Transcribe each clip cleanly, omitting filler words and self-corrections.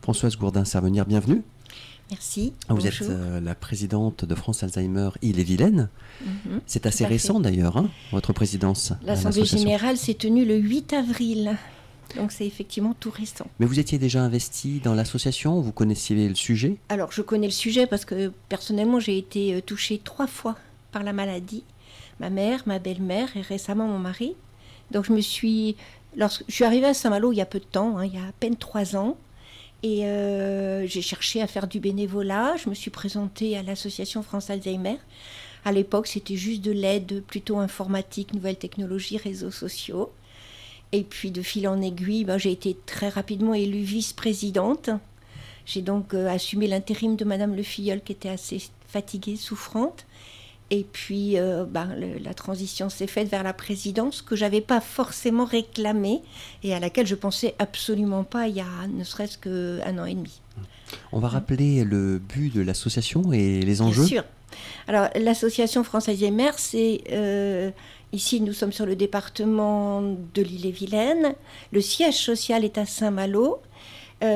Françoise Gourdin-Servenir, bienvenue. Merci. Vous êtes la présidente de France Alzheimer Ille-et-Vilaine. C'est assez récent d'ailleurs, hein, votre présidence. L'Assemblée générale s'est tenue le 8 avril. Donc c'est effectivement tout récent. Mais vous étiez déjà investi dans l'association, vous connaissiez le sujet? Alors je connais le sujet parce que personnellement j'ai été touchée 3 fois par la maladie. Ma mère, ma belle-mère et récemment mon mari. Donc je suis arrivée à Saint-Malo il y a peu de temps, hein, il y a à peine 3 ans. Et j'ai cherché à faire du bénévolat. Je me suis présentée à l'association France Alzheimer. À l'époque, c'était juste de l'aide plutôt informatique, nouvelles technologies, réseaux sociaux. Et puis, de fil en aiguille, j'ai été très rapidement élue vice-présidente. J'ai donc assumé l'intérim de Madame Le Filleul, qui était assez fatiguée, souffrante. Et puis, la transition s'est faite vers la présidence, que je n'avais pas forcément réclamée et à laquelle je pensais absolument pas il y a ne serait-ce qu'un an et demi. On va rappeler le but de l'association et les enjeux. Bien sûr. Alors, l'association France Alzheimer, c'est... ici, nous sommes sur le département de l'Ille-et-Vilaine. Le siège social est à Saint-Malo.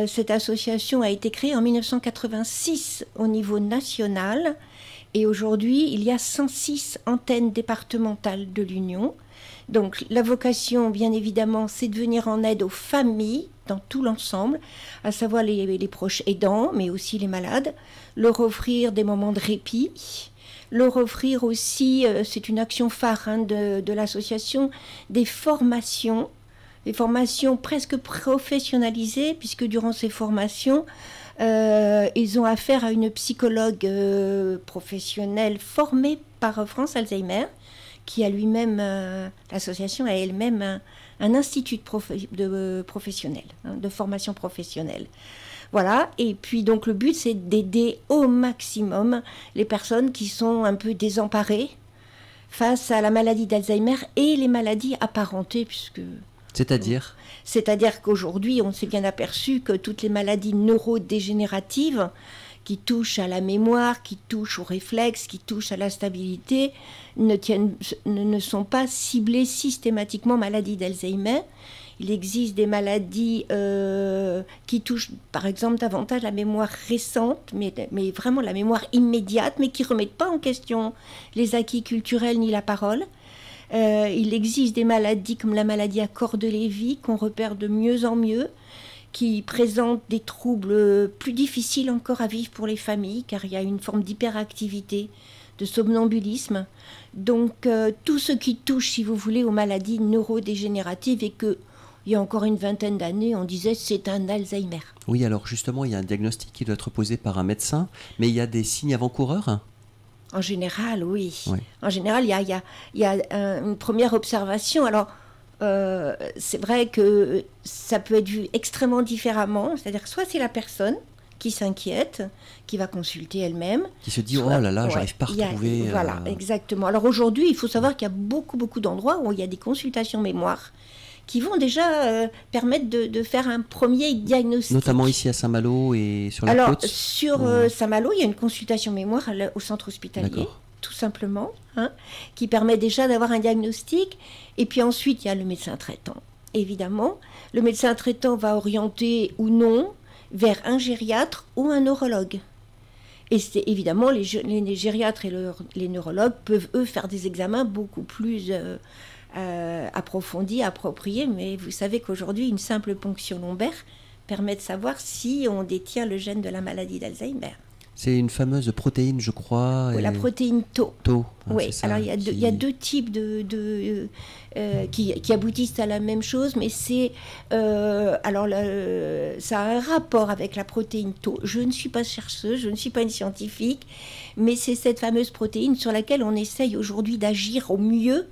Cette association a été créée en 1986 au niveau national. Et aujourd'hui, il y a 106 antennes départementales de l'Union. Donc la vocation, bien évidemment, c'est de venir en aide aux familles dans tout l'ensemble, à savoir les proches aidants, mais aussi les malades, leur offrir des moments de répit, leur offrir aussi, c'est une action phare de l'association, des formations presque professionnalisées, puisque durant ces formations, ils ont affaire à une psychologue professionnelle formée par France Alzheimer, qui a lui-même, l'association a elle-même un institut de professionnel, de formation professionnelle. Voilà, et puis donc le but c'est d'aider au maximum les personnes qui sont un peu désemparées face à la maladie d'Alzheimer et les maladies apparentées, puisque... C'est-à-dire qu'aujourd'hui, on s'est bien aperçu que toutes les maladies neurodégénératives qui touchent à la mémoire, qui touchent aux réflexes, qui touchent à la stabilité, ne sont pas ciblées systématiquement maladies d'Alzheimer. Il existe des maladies qui touchent, par exemple, davantage la mémoire récente, mais vraiment la mémoire immédiate, mais qui ne remettent pas en question les acquis culturels ni la parole. Il existe des maladies comme la maladie à corps de Lévy qu'on repère de mieux en mieux, qui présentent des troubles plus difficiles encore à vivre pour les familles, car il y a une forme d'hyperactivité, de somnambulisme. Donc tout ce qui touche, si vous voulez, aux maladies neurodégénératives et que, il y a encore une vingtaine d'années, on disait c'est un Alzheimer. Oui, alors justement, il y a un diagnostic qui doit être posé par un médecin, mais il y a des signes avant-coureurs? En général, oui. Oui. En général, il y a une première observation. Alors, c'est vrai que ça peut être vu extrêmement différemment. C'est-à-dire que soit c'est la personne qui s'inquiète, qui va consulter elle-même. Qui se dit, oh là là, j'arrive pas à retrouver... Voilà, exactement. Alors aujourd'hui, il faut savoir qu'il y a beaucoup d'endroits où il y a des consultations mémoire qui vont déjà permettre de faire un premier diagnostic. Notamment ici à Saint-Malo et sur la côte. Sur Saint-Malo, il y a une consultation mémoire au centre hospitalier, tout simplement, qui permet déjà d'avoir un diagnostic. Et puis ensuite, il y a le médecin traitant, évidemment. Le médecin traitant va orienter ou non vers un gériatre ou un neurologue. Et c'est évidemment, les gériatres et les neurologues peuvent, eux, faire des examens beaucoup plus... approfondie, appropriée, mais vous savez qu'aujourd'hui, une simple ponction lombaire permet de savoir si on détient le gène de la maladie d'Alzheimer. C'est une fameuse protéine, je crois. Oui, la protéïne Tau. Tau, oui, alors il y a deux types qui aboutissent à la même chose, mais c'est... ça a un rapport avec la protéine Tau. Je ne suis pas chercheuse, je ne suis pas une scientifique, mais c'est cette fameuse protéine sur laquelle on essaye aujourd'hui d'agir au mieux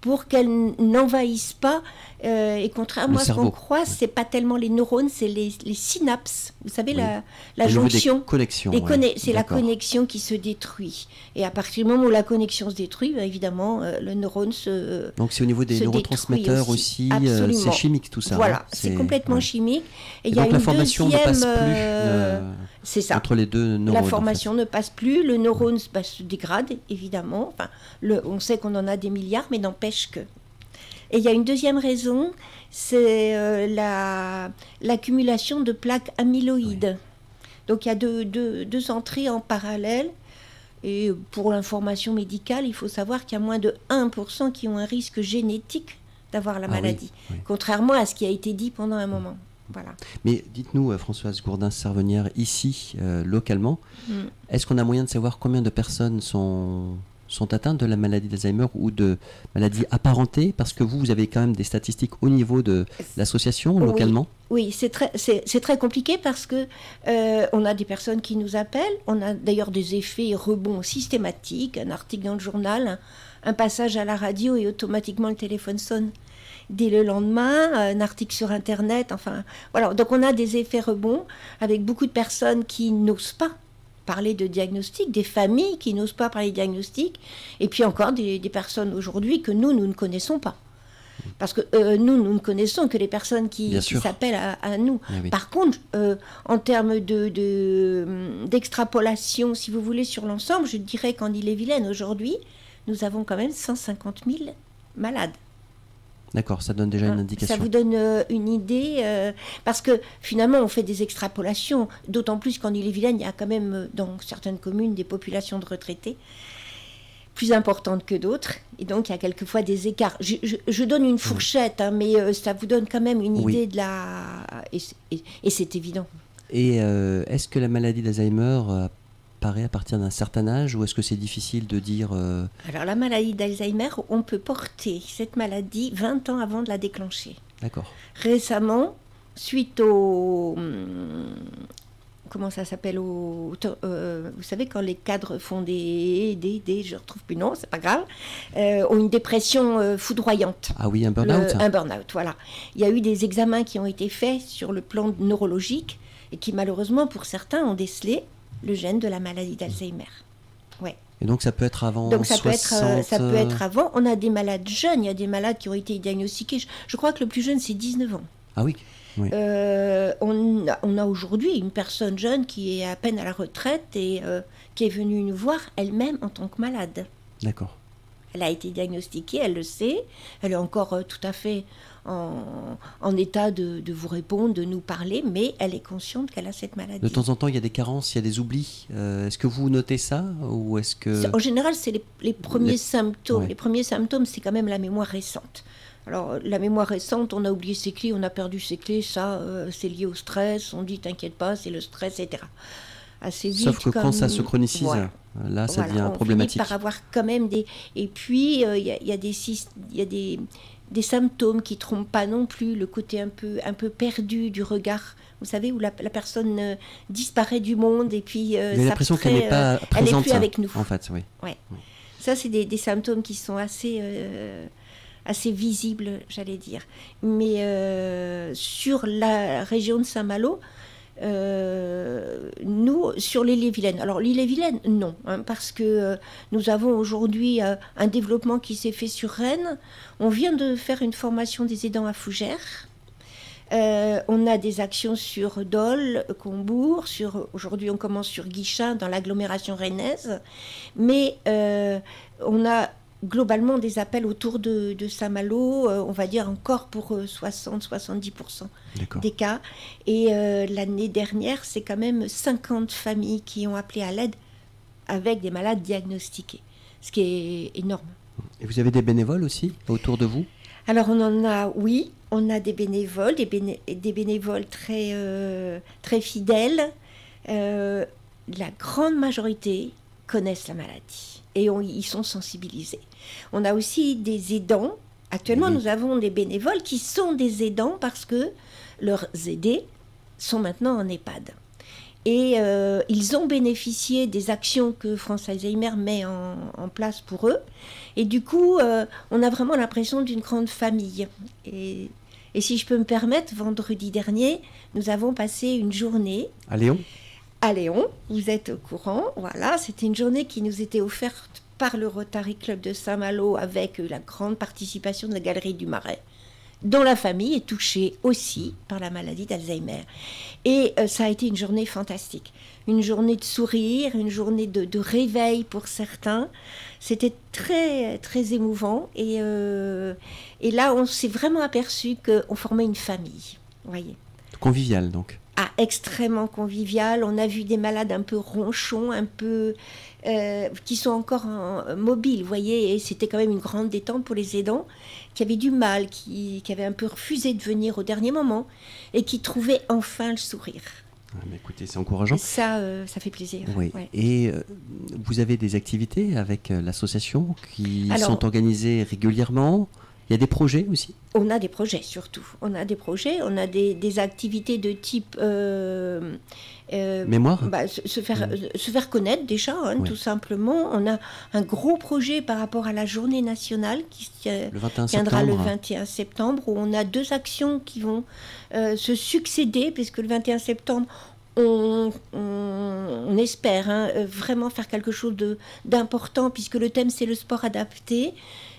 pour qu'elle n'envahisse pas. Et contrairement à ce qu'on croit, c'est pas tellement les neurones, c'est les synapses. Vous savez, la jonction. Des connexions. C'est la connexion qui se détruit. Et à partir du moment où la connexion se détruit, évidemment, le neurone se Donc c'est au niveau des neurotransmetteurs aussi, c'est chimique tout ça. Voilà, c'est complètement chimique. Et donc la formation ne passe plus c'est ça. entre les deux neurones. La formation ne passe plus, le neurone se dégrade, évidemment. Enfin, on sait qu'on en a des milliards, mais n'empêche que... Et il y a une deuxième raison, c'est l'accumulation de plaques amyloïdes. Oui. Donc il y a deux entrées en parallèle. Et pour l'information médicale, il faut savoir qu'il y a moins de 1% qui ont un risque génétique d'avoir la maladie, oui. Contrairement à ce qui a été dit pendant un moment. Voilà. Mais dites-nous, Françoise Gourdin-Servenière, ici, localement, est-ce qu'on a moyen de savoir combien de personnes sont atteintes de la maladie d'Alzheimer ou de maladies apparentées? Parce que vous avez quand même des statistiques au niveau de l'association, localement. Oui, c'est très compliqué parce que on a des personnes qui nous appellent. On a d'ailleurs des effets rebonds systématiques. Un article dans le journal, un passage à la radio et automatiquement le téléphone sonne. Dès le lendemain, un article sur Internet, enfin, voilà. Donc on a des effets rebonds avec beaucoup de personnes qui n'osent pas parler de diagnostic, des familles qui n'osent pas parler de diagnostic, et puis encore des personnes aujourd'hui que nous ne connaissons pas. Parce que nous ne connaissons que les personnes qui s'appellent à nous. Oui. Par contre, en termes d'extrapolation, si vous voulez, sur l'ensemble, je dirais qu'en Ille-et-Vilaine, aujourd'hui, nous avons quand même 150 000 malades. D'accord, ça donne déjà une indication. Ça vous donne une idée, parce que finalement on fait des extrapolations, d'autant plus qu'en Ille-et-Vilaine, il y a quand même dans certaines communes des populations de retraités plus importantes que d'autres, et donc il y a quelquefois des écarts. Je donne une fourchette, mais ça vous donne quand même une idée de la... Et c'est évident. Et est-ce que la maladie d'Alzheimer apparaît à partir d'un certain âge, ou est-ce que c'est difficile de dire... Alors la maladie d'Alzheimer, on peut porter cette maladie 20 ans avant de la déclencher. D'accord. Récemment, suite au... comment ça s'appelle vous savez, quand les cadres font je ne retrouve plus le nom, c'est pas grave, ont une dépression foudroyante. Ah oui, un burn-out. Un burn-out, voilà. Il y a eu des examens qui ont été faits sur le plan neurologique et qui malheureusement, pour certains, ont décelé le gène de la maladie d'Alzheimer. Ouais. Et donc ça peut être avant 60... ça peut être avant. On a des malades jeunes, il y a des malades qui ont été diagnostiqués. Je crois que le plus jeune, c'est 19 ans. Ah oui, oui. On a aujourd'hui une personne jeune qui est à peine à la retraite et qui est venue nous voir elle-même en tant que malade. D'accord. Elle a été diagnostiquée, elle le sait. Elle est encore tout à fait en état de vous répondre, de nous parler, mais elle est consciente qu'elle a cette maladie. De temps en temps, il y a des carences, il y a des oublis. Est-ce que vous notez ça, ou est-ce que... En général, c'est les premiers symptômes. Ouais. Les premiers symptômes, c'est quand même la mémoire récente. Alors, la mémoire récente, on a oublié ses clés, on a perdu ses clés, ça, c'est lié au stress. On dit, t'inquiète pas, c'est le stress, etc. Assez vite. Sauf que quand ça se chronicise, là, ça devient problématique. On finit par avoir quand même des... Et puis, il y a des symptômes qui ne trompent pas non plus, le côté un peu perdu du regard, vous savez, où la personne disparaît du monde et puis... J'ai l'impression qu'elle n'est pas présente, elle n'est plus avec nous. En fait, oui. Ouais. Oui. Ça, c'est des symptômes qui sont assez visibles, j'allais dire. Mais sur la région de Saint-Malo, nous, sur l'Ille-et-Vilaine, alors l'Ille-et-Vilaine, non, parce que nous avons aujourd'hui un développement qui s'est fait sur Rennes. On vient de faire une formation des aidants à Fougères. On a des actions sur Dole, Combourg, aujourd'hui on commence sur Guichin dans l'agglomération rennaise, mais on a globalement des appels autour de Saint-Malo, on va dire encore pour 60-70% des cas. Et l'année dernière, c'est quand même 50 familles qui ont appelé à l'aide avec des malades diagnostiqués, ce qui est énorme. Et vous avez des bénévoles aussi autour de vous ? Alors on en a, oui, on a des bénévoles, des bénévoles très fidèles. La grande majorité connaissent la maladie et ils sont sensibilisés. On a aussi des aidants. Actuellement, nous avons des bénévoles qui sont des aidants parce que leurs aidés sont maintenant en EHPAD. Et ils ont bénéficié des actions que France Alzheimer met en place pour eux. Et du coup, on a vraiment l'impression d'une grande famille. Et si je peux me permettre, vendredi dernier, nous avons passé une journée... À Léon ? À Léon, vous êtes au courant. Voilà, c'était une journée qui nous était offerte par le Rotary Club de Saint-Malo avec la grande participation de la Galerie du Marais. dont la famille est touchée aussi par la maladie d'Alzheimer. Et ça a été une journée fantastique. Une journée de sourire, une journée de réveil pour certains. C'était très, très émouvant. Et là, on s'est vraiment aperçu qu'on formait une famille. Voyez. Convivial, donc. Ah, extrêmement convivial. On a vu des malades un peu ronchons, un peu... qui sont encore mobiles, vous voyez. Et c'était quand même une grande détente pour les aidants qui avaient du mal, qui avaient un peu refusé de venir au dernier moment et qui trouvaient enfin le sourire. Mais écoutez, c'est encourageant. Ça fait plaisir. Oui. Ouais. Et vous avez des activités avec l'association qui sont organisées régulièrement? Il y a des projets aussi? On a des projets surtout. On a des projets, on a des activités de type... mémoire se faire connaître déjà, tout simplement. On a un gros projet par rapport à la journée nationale qui viendra le 21 septembre, où on a 2 actions qui vont se succéder, puisque le 21 septembre, on espère vraiment faire quelque chose d'important, puisque le thème c'est le sport adapté.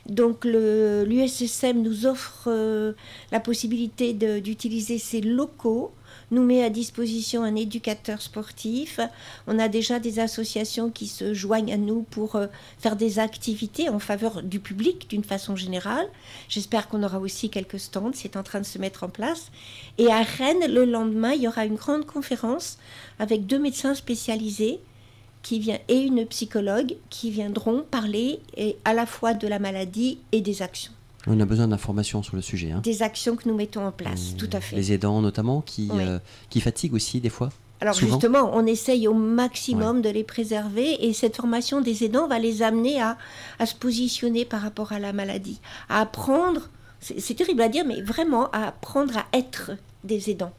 Donc l'USSM nous offre la possibilité d'utiliser ses locaux, nous met à disposition un éducateur sportif. On a déjà des associations qui se joignent à nous pour faire des activités en faveur du public d'une façon générale. J'espère qu'on aura aussi quelques stands, c'est en train de se mettre en place. Et à Rennes, le lendemain, il y aura une grande conférence avec 2 médecins spécialisés et une psychologue qui viendront parler à la fois de la maladie et des actions. On a besoin d'informations sur le sujet. Des actions que nous mettons en place, tout à fait. Les aidants notamment, qui fatiguent aussi des fois. Alors souvent. Justement, on essaye au maximum de les préserver, et cette formation des aidants va les amener à se positionner par rapport à la maladie, à apprendre, c'est terrible à dire, mais vraiment à apprendre à être des aidants.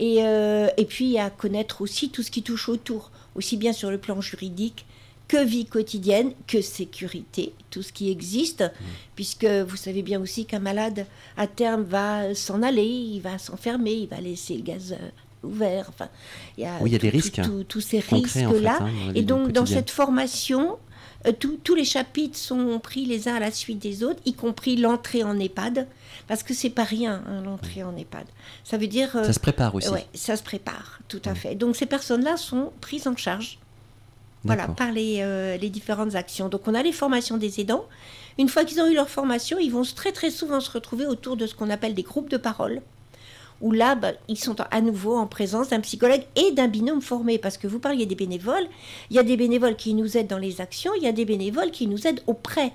Et puis à connaître aussi tout ce qui touche autour, aussi bien sur le plan juridique que vie quotidienne, que sécurité, tout ce qui existe, puisque vous savez bien aussi qu'un malade, à terme, va s'en aller, il va s'enfermer, il va laisser le gaz ouvert. Enfin, il y a des risques. Tous ces risques-là. Et donc, dans cette formation, tous les chapitres sont pris les uns à la suite des autres, y compris l'entrée en EHPAD, parce que c'est pas rien, l'entrée en EHPAD. Ça veut dire... ça se prépare aussi. Oui, ça se prépare, tout à fait. Donc, ces personnes-là sont prises en charge. Voilà, par les différentes actions. Donc, on a les formations des aidants. Une fois qu'ils ont eu leur formation, ils vont très, très souvent se retrouver autour de ce qu'on appelle des groupes de parole, où là, ils sont à nouveau en présence d'un psychologue et d'un binôme formé. Parce que vous parliez des bénévoles. Il y a des bénévoles qui nous aident dans les actions. Il y a des bénévoles qui nous aident auprès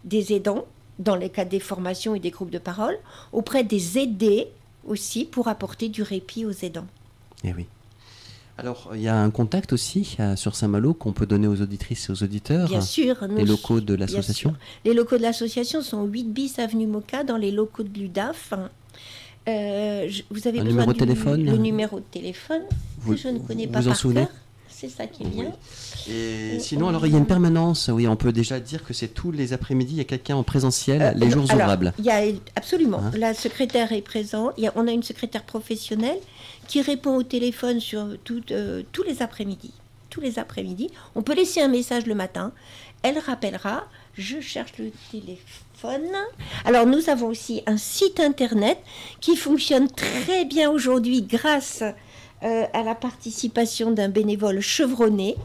des aidants, dans les cas des formations et des groupes de parole, auprès des aidés aussi, pour apporter du répit aux aidants. Eh oui. Alors, il y a un contact aussi sur Saint-Malo qu'on peut donner aux auditrices et aux auditeurs. Bien sûr. Les locaux de l'association. Les locaux de l'association sont 8 bis avenue Moka, dans les locaux de l'UDAF. Vous avez besoin numéro de téléphone. Le numéro de téléphone, que je ne connais pas par cœur. C'est ça qui est bien. Et sinon, alors, il y a une permanence. Oui, on peut déjà dire que c'est tous les après-midi, il y a quelqu'un en présentiel, les jours ouvrables. Absolument. La secrétaire est présente. On a une secrétaire professionnelle qui répond au téléphone sur tous les après-midi. Tous les après-midi. On peut laisser un message le matin. Elle rappellera. Je cherche le téléphone. Alors, nous avons aussi un site internet qui fonctionne très bien aujourd'hui grâce à la participation d'un bénévole chevronné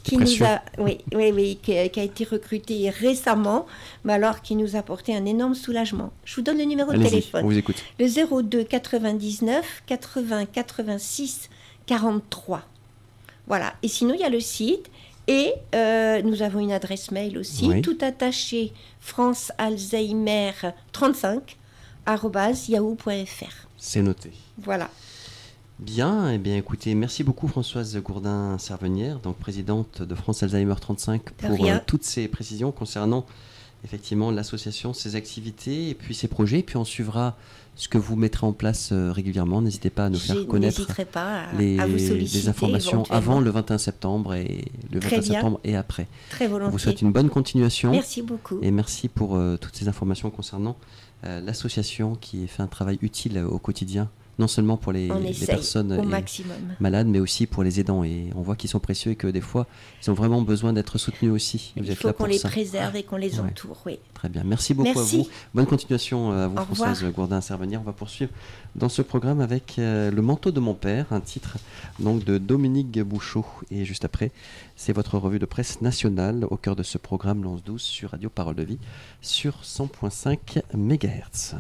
qui a été recruté récemment, mais alors qui nous a apporté un énorme soulagement. Je vous donne le numéro de téléphone. On vous écoute. Le 02 99 80 86 43. Voilà. Et sinon, il y a le site. Et nous avons une adresse mail aussi, tout attaché, francealzheimer35@yahoo.fr. C'est noté. Voilà. Bien, eh bien écoutez, merci beaucoup Françoise Gourdin-Servenière, donc présidente de France Alzheimer 35, pour toutes ces précisions concernant effectivement l'association, ses activités et puis ses projets. Et puis on suivra ce que vous mettrez en place régulièrement. N'hésitez pas à nous faire connaître les informations avant le 21 septembre et le 21 septembre et après. Très volontiers. On vous souhaite une bonne continuation. Merci beaucoup. Et merci pour toutes ces informations concernant l'association qui fait un travail utile au quotidien non seulement pour les personnes au maximum malades, mais aussi pour les aidants. Et on voit qu'ils sont précieux et que des fois, ils ont vraiment besoin d'être soutenus aussi. Il faut qu'on les préserve et qu'on les entoure. Oui. Très bien. Merci beaucoup à vous. Bonne continuation à vous, Françoise Gourdin-Servenière. On va poursuivre dans ce programme avec Le manteau de mon père, un titre donc de Dominique Bouchot. Et juste après, c'est votre revue de presse nationale au cœur de ce programme Lance 12 sur Radio Parole de Vie sur 100.5 MHz.